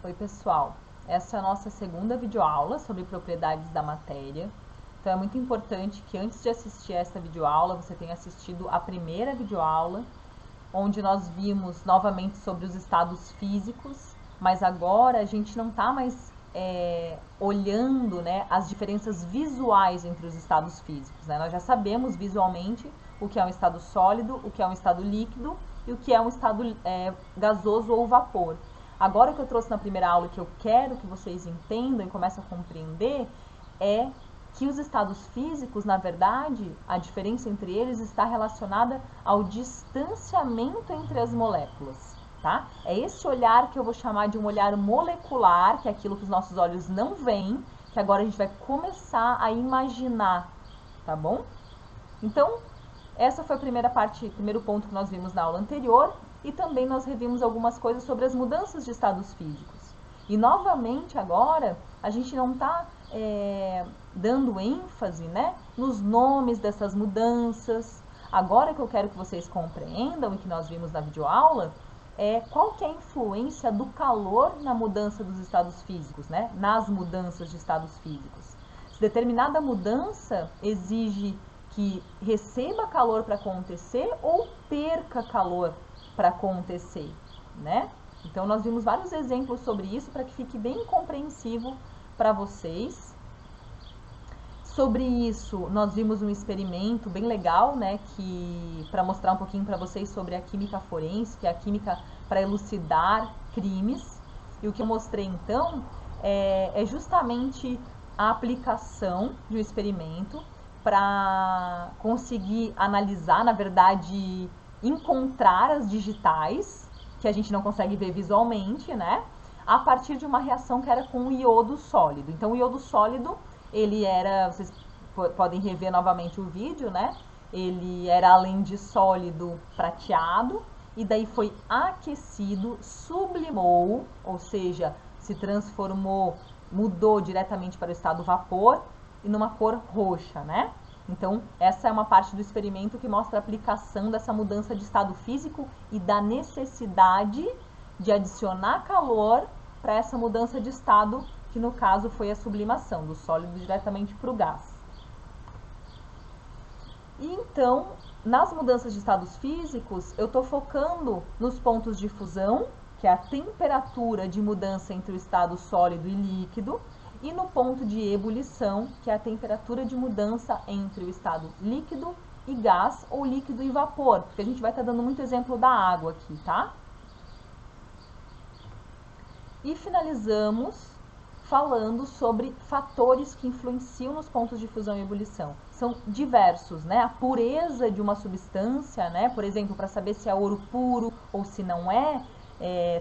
Oi pessoal, essa é a nossa segunda videoaula sobre propriedades da matéria. Então é muito importante que antes de assistir essa videoaula, você tenha assistido a primeira videoaula, onde nós vimos novamente sobre os estados físicos, mas agora a gente não está mais olhando, né, as diferenças visuais entre os estados físicos, né? Nós já sabemos visualmente o que é um estado sólido, o que é um estado líquido e o que é um estado gasoso ou vapor. Agora, o que eu trouxe na primeira aula, que eu quero que vocês entendam e comecem a compreender, é que os estados físicos, na verdade, a diferença entre eles está relacionada ao distanciamento entre as moléculas, tá? É esse olhar que eu vou chamar de um olhar molecular, que é aquilo que os nossos olhos não veem, que agora a gente vai começar a imaginar, tá bom? Então, essa foi a primeira parte, o primeiro ponto que nós vimos na aula anterior, e também nós revimos algumas coisas sobre as mudanças de estados físicos. E novamente agora, a gente não está dando ênfase, né, nos nomes dessas mudanças. Agora que eu quero que vocês compreendam, e que nós vimos na videoaula, qual que é a influência do calor na mudança dos estados físicos, né, nas mudanças de estados físicos. Se determinada mudança exige que receba calor para acontecer ou perca calor para acontecer, né? Então, nós vimos vários exemplos sobre isso para que fique bem compreensivo para vocês. Sobre isso, nós vimos um experimento bem legal, né, que para mostrar um pouquinho para vocês sobre a química forense, que é a química para elucidar crimes. E o que eu mostrei, então, é justamente a aplicação de um experimento para conseguir analisar, na verdade, encontrar as digitais, que a gente não consegue ver visualmente, né? A partir de uma reação que era com o iodo sólido. Então, o iodo sólido, ele era, vocês podem rever novamente o vídeo, né? Ele era, além de sólido, prateado, e daí foi aquecido, sublimou, ou seja, se transformou, mudou diretamente para o estado vapor, e numa cor roxa, né? Então, essa é uma parte do experimento que mostra a aplicação dessa mudança de estado físico e da necessidade de adicionar calor para essa mudança de estado, que no caso foi a sublimação, do sólido diretamente para o gás. E então, nas mudanças de estados físicos, eu estou focando nos pontos de fusão, que é a temperatura de mudança entre o estado sólido e líquido, e no ponto de ebulição, que é a temperatura de mudança entre o estado líquido e gás, ou líquido e vapor, porque a gente vai estar dando muito exemplo da água aqui, tá? E finalizamos falando sobre fatores que influenciam nos pontos de fusão e ebulição. São diversos, né? A pureza de uma substância, né? Por exemplo, para saber se é ouro puro ou se não é,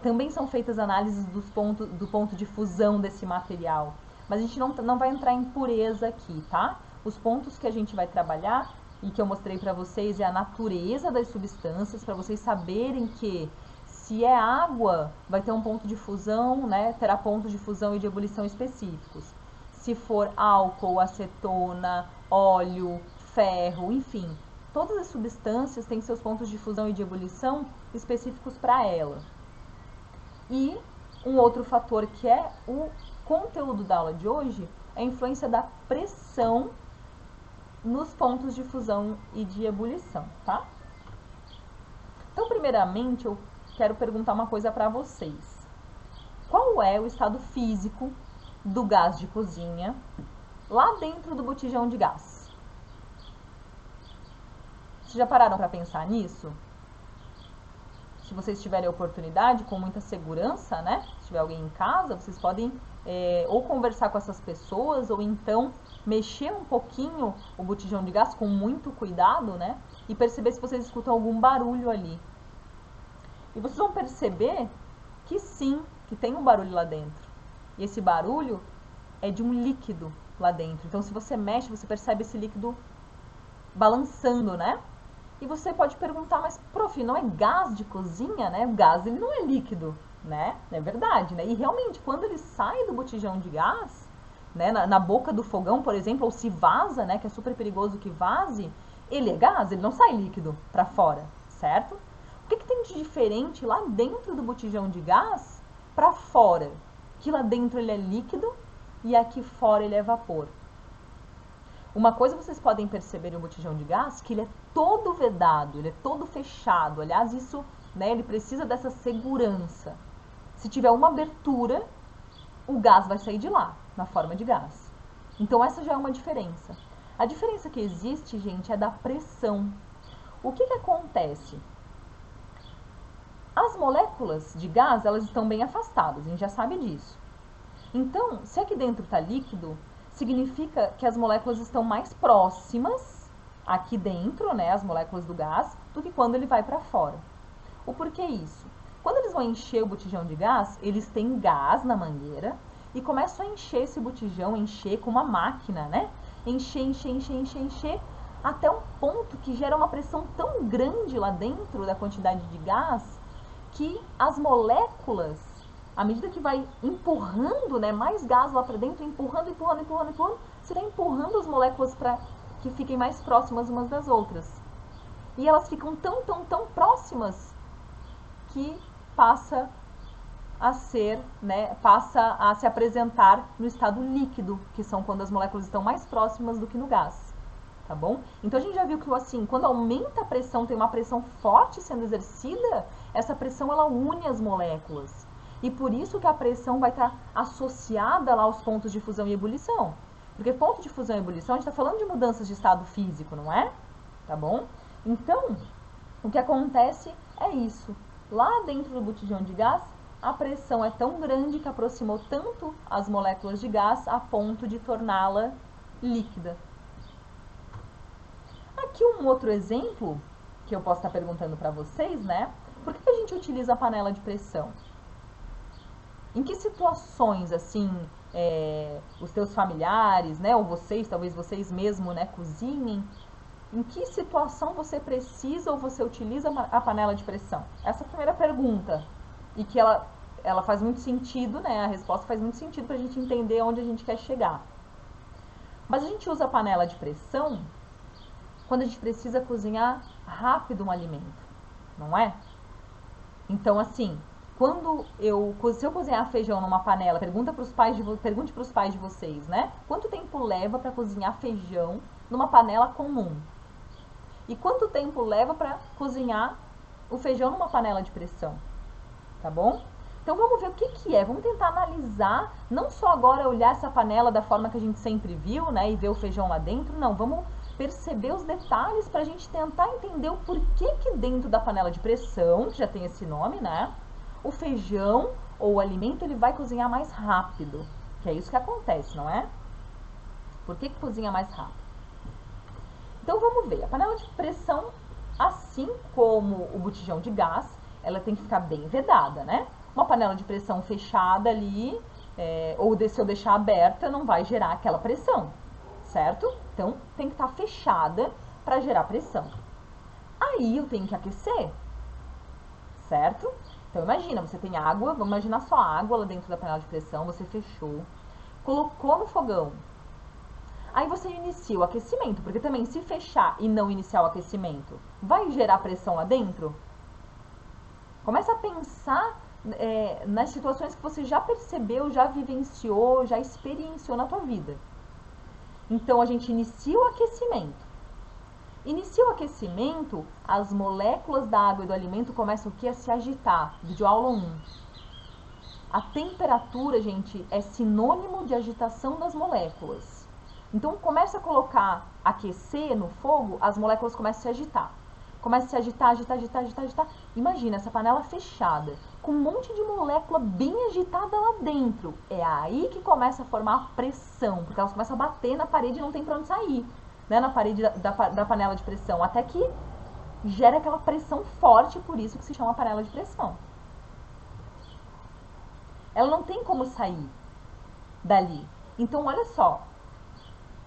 também são feitas análises do ponto de fusão desse material. Mas a gente não vai entrar em pureza aqui, tá? Os pontos que a gente vai trabalhar e que eu mostrei para vocês é a natureza das substâncias, para vocês saberem que se é água, vai ter um ponto de fusão, né? Terá pontos de fusão e de ebulição específicos. Se for álcool, acetona, óleo, ferro, enfim, todas as substâncias têm seus pontos de fusão e de ebulição específicos para ela. E um outro fator que é o conteúdo da aula de hoje é a influência da pressão nos pontos de fusão e de ebulição, tá? Então, primeiramente, eu quero perguntar uma coisa para vocês. Qual é o estado físico do gás de cozinha lá dentro do botijão de gás? Vocês já pararam para pensar nisso? Se vocês tiverem a oportunidade, com muita segurança, né? Se tiver alguém em casa, vocês podem ou conversar com essas pessoas, ou então mexer um pouquinho o botijão de gás com muito cuidado, né? E perceber se vocês escutam algum barulho ali. E vocês vão perceber que sim, que tem um barulho lá dentro. E esse barulho é de um líquido lá dentro. Então, se você mexe, você percebe esse líquido balançando, né? E você pode perguntar, mas prof, não é gás de cozinha, né? O gás, ele não é líquido, né? É verdade, né? E realmente, quando ele sai do botijão de gás, né, na boca do fogão, por exemplo, ou se vaza, né, que é super perigoso que vaze, ele é gás, ele não sai líquido para fora, certo? O que tem de diferente lá dentro do botijão de gás para fora? que lá dentro ele é líquido e aqui fora ele é vapor. Uma coisa vocês podem perceber em um botijão de gás, que ele é todo vedado, ele é todo fechado. Aliás, isso, né, ele precisa dessa segurança. Se tiver uma abertura, o gás vai sair de lá, na forma de gás. Então essa já é uma diferença. A diferença que existe, gente, é da pressão. O que acontece? As moléculas de gás, elas estão bem afastadas, a gente já sabe disso. Então, se aqui dentro está líquido, significa que as moléculas estão mais próximas aqui dentro, né, as moléculas do gás, do que quando ele vai para fora. O porquê isso? Quando eles vão encher o botijão de gás, eles têm gás na mangueira e começam a encher esse botijão, encher com uma máquina, né? Encher, até um ponto que gera uma pressão tão grande lá dentro da quantidade de gás que as moléculas, à medida que vai empurrando, né, mais gás lá para dentro, empurrando, você vai empurrando as moléculas para que fiquem mais próximas umas das outras. E elas ficam tão próximas que passa a ser, né, passa a se apresentar no estado líquido, que são quando as moléculas estão mais próximas do que no gás, tá bom? Então a gente já viu que assim, quando aumenta a pressão, tem uma pressão forte sendo exercida, essa pressão ela une as moléculas. E por isso que a pressão vai estar associada lá aos pontos de fusão e ebulição. Porque ponto de fusão e ebulição, a gente está falando de mudanças de estado físico, não é? Tá bom? Então, o que acontece é isso. Lá dentro do botijão de gás, a pressão é tão grande que aproximou tanto as moléculas de gás a ponto de torná-la líquida. Aqui um outro exemplo que eu posso estar perguntando para vocês, né? Por que a gente utiliza a panela de pressão? Em que situações, assim, os teus familiares, né, ou vocês, talvez vocês mesmos, né, cozinhem, em que situação você precisa ou você utiliza a panela de pressão? Essa é a primeira pergunta. E que ela faz muito sentido, né? A resposta faz muito sentido para a gente entender onde a gente quer chegar. Mas a gente usa a panela de pressão quando a gente precisa cozinhar rápido um alimento, não é? Então, assim, se eu cozinhar feijão numa panela, pergunte para os pais de vocês, né? Quanto tempo leva para cozinhar feijão numa panela comum? E quanto tempo leva para cozinhar o feijão numa panela de pressão? Tá bom? Então vamos ver o que é, vamos tentar analisar, não só agora olhar essa panela da forma que a gente sempre viu, né, e ver o feijão lá dentro, não, vamos perceber os detalhes para a gente tentar entender o porquê que dentro da panela de pressão, que já tem esse nome, né, o feijão ou o alimento ele vai cozinhar mais rápido, que é isso que acontece, não é? Por que cozinha mais rápido? Então vamos ver, a panela de pressão, assim como o botijão de gás, ela tem que ficar bem vedada, né? Uma panela de pressão fechada ali, ou se eu deixar aberta, não vai gerar aquela pressão, certo? Então, tem que estar fechada para gerar pressão. Aí, eu tenho que aquecer, certo? Então, imagina, você tem água, vamos imaginar só água lá dentro da panela de pressão, você fechou, colocou no fogão. Aí você inicia o aquecimento, porque também se fechar e não iniciar o aquecimento, vai gerar pressão lá dentro? Começa a pensar nas situações que você já percebeu, já vivenciou, já experienciou na tua vida. Então, a gente inicia o aquecimento. Inicia o aquecimento, as moléculas da água e do alimento começam o quê? A se agitar. Videoaula 1. A temperatura, gente, é sinônimo de agitação das moléculas. Então, começa a colocar, aquecer no fogo, as moléculas começam a se agitar. Começa a se agitar. Imagina essa panela fechada, com um monte de molécula bem agitada lá dentro. É aí que começa a formar pressão, porque elas começam a bater na parede e não tem pra onde sair, né? Na parede da panela de pressão, até que gera aquela pressão forte, por isso que se chama panela de pressão. Ela não tem como sair dali. Então, olha só.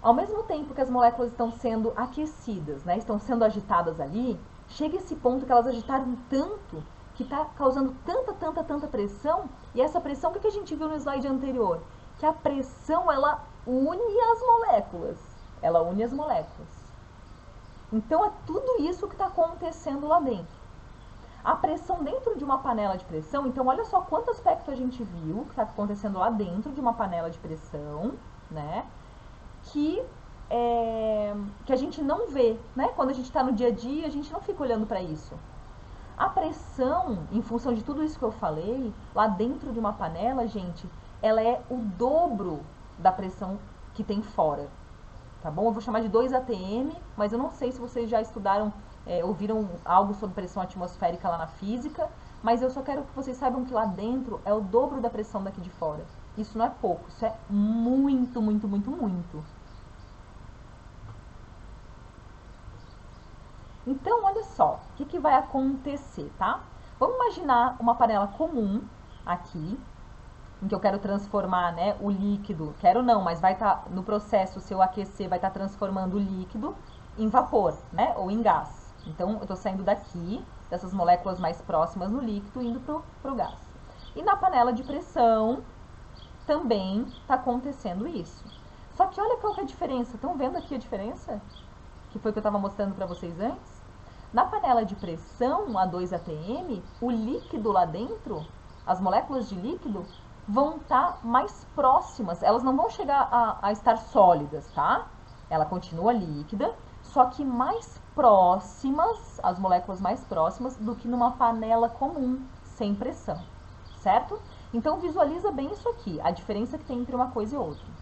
Ao mesmo tempo que as moléculas estão sendo aquecidas, né, estão sendo agitadas ali, chega esse ponto que elas agitaram tanto, que está causando tanta pressão, e essa pressão, o que a gente viu no slide anterior? Que a pressão, ela une as moléculas. Ela une as moléculas. Então, é tudo isso que está acontecendo lá dentro. A pressão dentro de uma panela de pressão, então olha só quanto aspecto a gente viu que está acontecendo lá dentro de uma panela de pressão, né? Que a gente não vê, né? Quando a gente está no dia a dia, a gente não fica olhando para isso. A pressão, em função de tudo isso que eu falei, lá dentro de uma panela, gente, ela é o dobro da pressão que tem fora, tá bom? Eu vou chamar de 2 atm, mas eu não sei se vocês já estudaram, ouviram algo sobre pressão atmosférica lá na física, mas eu só quero que vocês saibam que lá dentro é o dobro da pressão daqui de fora. Isso não é pouco, isso é muito, muito, muito, muito. Então, olha só, o que vai acontecer, tá? Vamos imaginar uma panela comum aqui, em que eu quero transformar, né, o líquido, quero não, mas vai estar no processo, se eu aquecer, vai estar transformando o líquido em vapor, né, ou em gás. Então, eu estou saindo daqui, dessas moléculas mais próximas no líquido, indo pro gás. E na panela de pressão, também está acontecendo isso. Só que olha qual que é a diferença, estão vendo aqui a diferença? Que foi o que eu estava mostrando para vocês antes? Na panela de pressão, a 2 atm, o líquido lá dentro, as moléculas de líquido, vão estar mais próximas, elas não vão chegar a estar sólidas, tá? Ela continua líquida, só que mais próximas, as moléculas mais próximas do que numa panela comum, sem pressão, certo? Então visualiza bem isso aqui, a diferença que tem entre uma coisa e outra.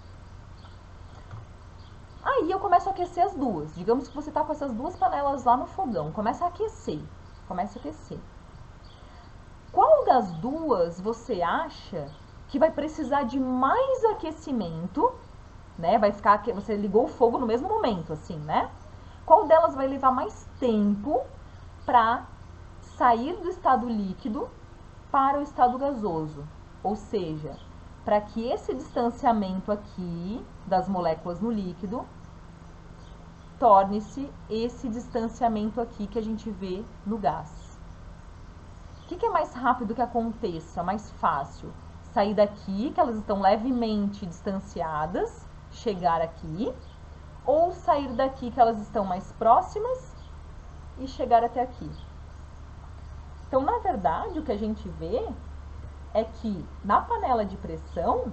Aí eu começo a aquecer as duas. Digamos que você está com essas duas panelas lá no fogão. Começa a aquecer. Começa a aquecer. Qual das duas você acha que vai precisar de mais aquecimento, né? Vai ficar, você ligou o fogo no mesmo momento, assim, né? Qual delas vai levar mais tempo para sair do estado líquido para o estado gasoso? Ou seja, para que esse distanciamento aqui das moléculas no líquido torne-se esse distanciamento aqui que a gente vê no gás. O que é mais rápido que aconteça, mais fácil? Sair daqui, que elas estão levemente distanciadas, chegar aqui, ou sair daqui, que elas estão mais próximas, e chegar até aqui. Então, na verdade, o que a gente vê é que na panela de pressão,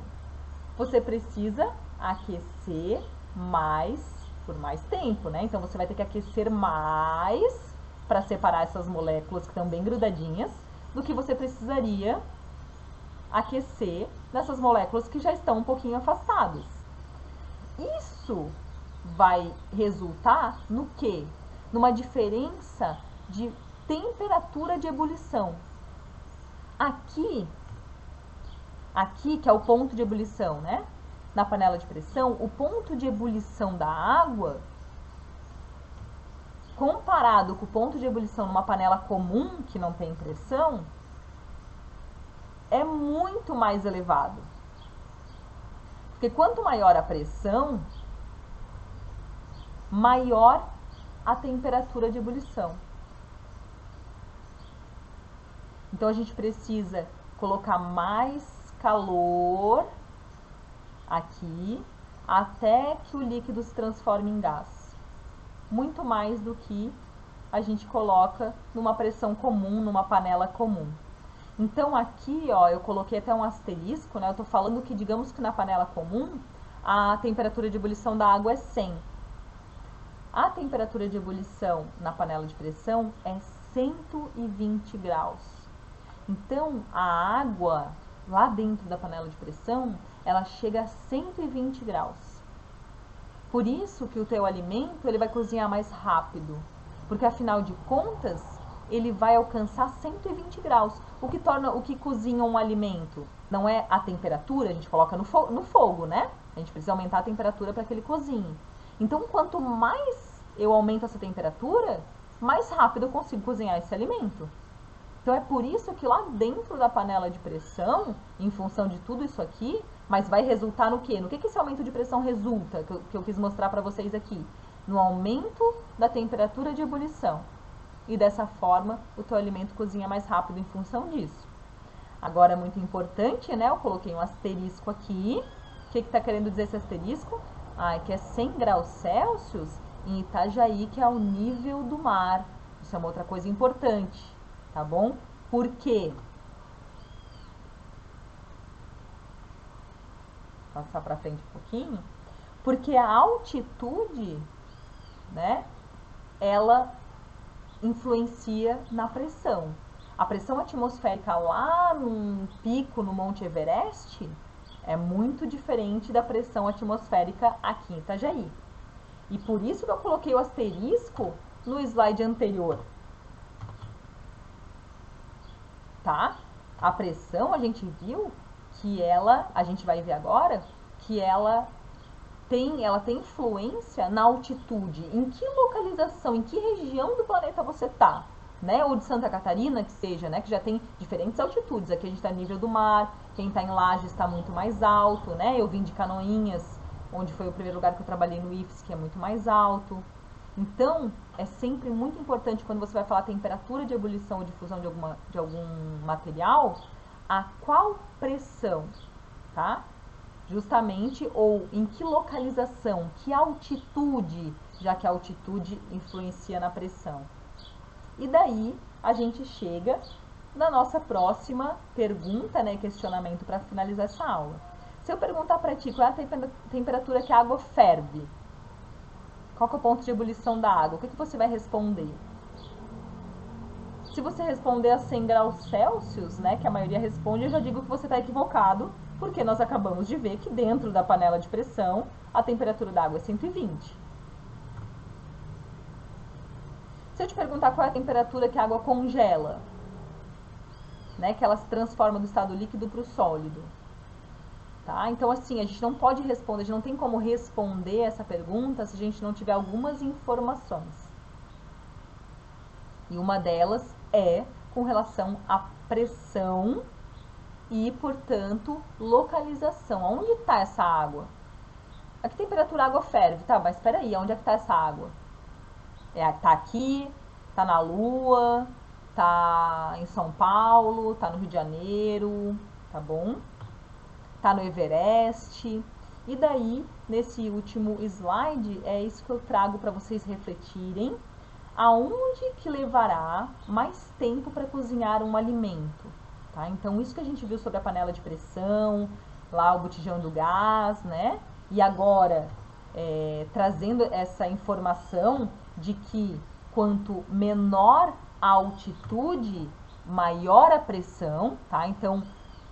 você precisa aquecer mais por mais tempo, né? Então, você vai ter que aquecer mais para separar essas moléculas que estão bem grudadinhas do que você precisaria aquecer nessas moléculas que já estão um pouquinho afastadas. Isso vai resultar no quê? Numa diferença de temperatura de ebulição. Aqui, que é o ponto de ebulição, né? Na panela de pressão, o ponto de ebulição da água, comparado com o ponto de ebulição numa panela comum, que não tem pressão, é muito mais elevado. Porque quanto maior a pressão, maior a temperatura de ebulição. Então, a gente precisa colocar mais calor aqui, até que o líquido se transforme em gás. Muito mais do que a gente coloca numa pressão comum, numa panela comum. Então, aqui, ó, eu coloquei até um asterisco, né? Eu tô falando que, digamos que na panela comum, a temperatura de ebulição da água é 100. A temperatura de ebulição na panela de pressão é 120 graus. Então, a água lá dentro da panela de pressão, ela chega a 120 graus. Por isso que o teu alimento, ele vai cozinhar mais rápido. Porque, afinal de contas, ele vai alcançar 120 graus. O que cozinha um alimento não é a temperatura, a gente coloca no fogo, né? A gente precisa aumentar a temperatura para que ele cozinhe. Então, quanto mais eu aumento essa temperatura, mais rápido eu consigo cozinhar esse alimento. Então, é por isso que lá dentro da panela de pressão, em função de tudo isso aqui, mas vai resultar no quê? No que esse aumento de pressão resulta, que eu quis mostrar para vocês aqui? No aumento da temperatura de ebulição. E dessa forma, o teu alimento cozinha mais rápido em função disso. Agora, é muito importante, né? Eu coloquei um asterisco aqui. O que está querendo dizer esse asterisco? É que é 100 graus Celsius em Itajaí, que é o nível do mar. Isso é uma outra coisa importante. tá bom? Por quê? Vou passar para frente um pouquinho. Porque a altitude, né, ela influencia na pressão. A pressão atmosférica lá num pico no Monte Everest é muito diferente da pressão atmosférica aqui em Itajaí. E por isso que eu coloquei o asterisco no slide anterior. Tá? A pressão, a gente viu que a gente vai ver agora, que ela tem influência na altitude. Em que localização, em que região do planeta você está? Né? Ou de Santa Catarina, que seja, né? Que já tem diferentes altitudes. Aqui a gente está no nível do mar, quem está em Lages está muito mais alto, né? Eu vim de Canoinhas, onde foi o primeiro lugar que eu trabalhei no IFES, que é muito mais alto. Então, é sempre muito importante quando você vai falar temperatura de ebulição ou difusão de algum material, a qual pressão, tá? Justamente, ou em que localização, que altitude, já que a altitude influencia na pressão. E daí, a gente chega na nossa próxima pergunta, né, questionamento para finalizar essa aula. Se eu perguntar para ti qual é a temperatura que a água ferve, qual que é o ponto de ebulição da água, o que você vai responder? Se você responder a 100 graus Celsius, né, que a maioria responde, eu já digo que você está equivocado, porque nós acabamos de ver que dentro da panela de pressão a temperatura da água é 120. Se eu te perguntar qual é a temperatura que a água congela, né, que ela se transforma do estado líquido para o sólido, tá? Então, assim, a gente não pode responder, a gente não tem como responder essa pergunta se a gente não tiver algumas informações. E uma delas é com relação à pressão e, portanto, localização. Onde está essa água? A que temperatura a água ferve? Tá, mas espera aí, onde é que está essa água? Tá aqui, tá na Lua, tá em São Paulo, tá no Rio de Janeiro, tá bom? Tá no Everest. E daí, nesse último slide, é isso que eu trago para vocês refletirem. Aonde que levará mais tempo para cozinhar um alimento? Tá? Então, isso que a gente viu sobre a panela de pressão, lá o botijão do gás, né? E agora, trazendo essa informação de que quanto menor a altitude, maior a pressão, tá? Então,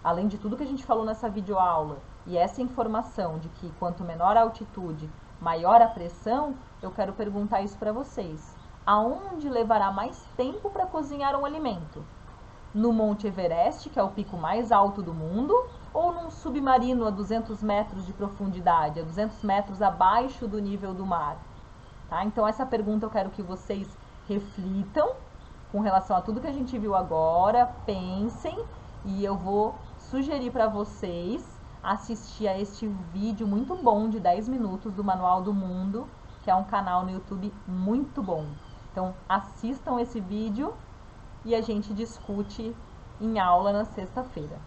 além de tudo que a gente falou nessa videoaula, e essa informação de que quanto menor a altitude, maior a pressão, eu quero perguntar isso para vocês. Aonde levará mais tempo para cozinhar um alimento? No Monte Everest, que é o pico mais alto do mundo, ou num submarino a 200 metros de profundidade, a 200 metros abaixo do nível do mar? Tá? Então, essa pergunta eu quero que vocês reflitam com relação a tudo que a gente viu agora, pensem, e eu vou sugerir para vocês assistir a este vídeo muito bom de 10 minutos do Manual do Mundo, que é um canal no YouTube muito bom. Então, assistam esse vídeo e a gente discute em aula na sexta-feira.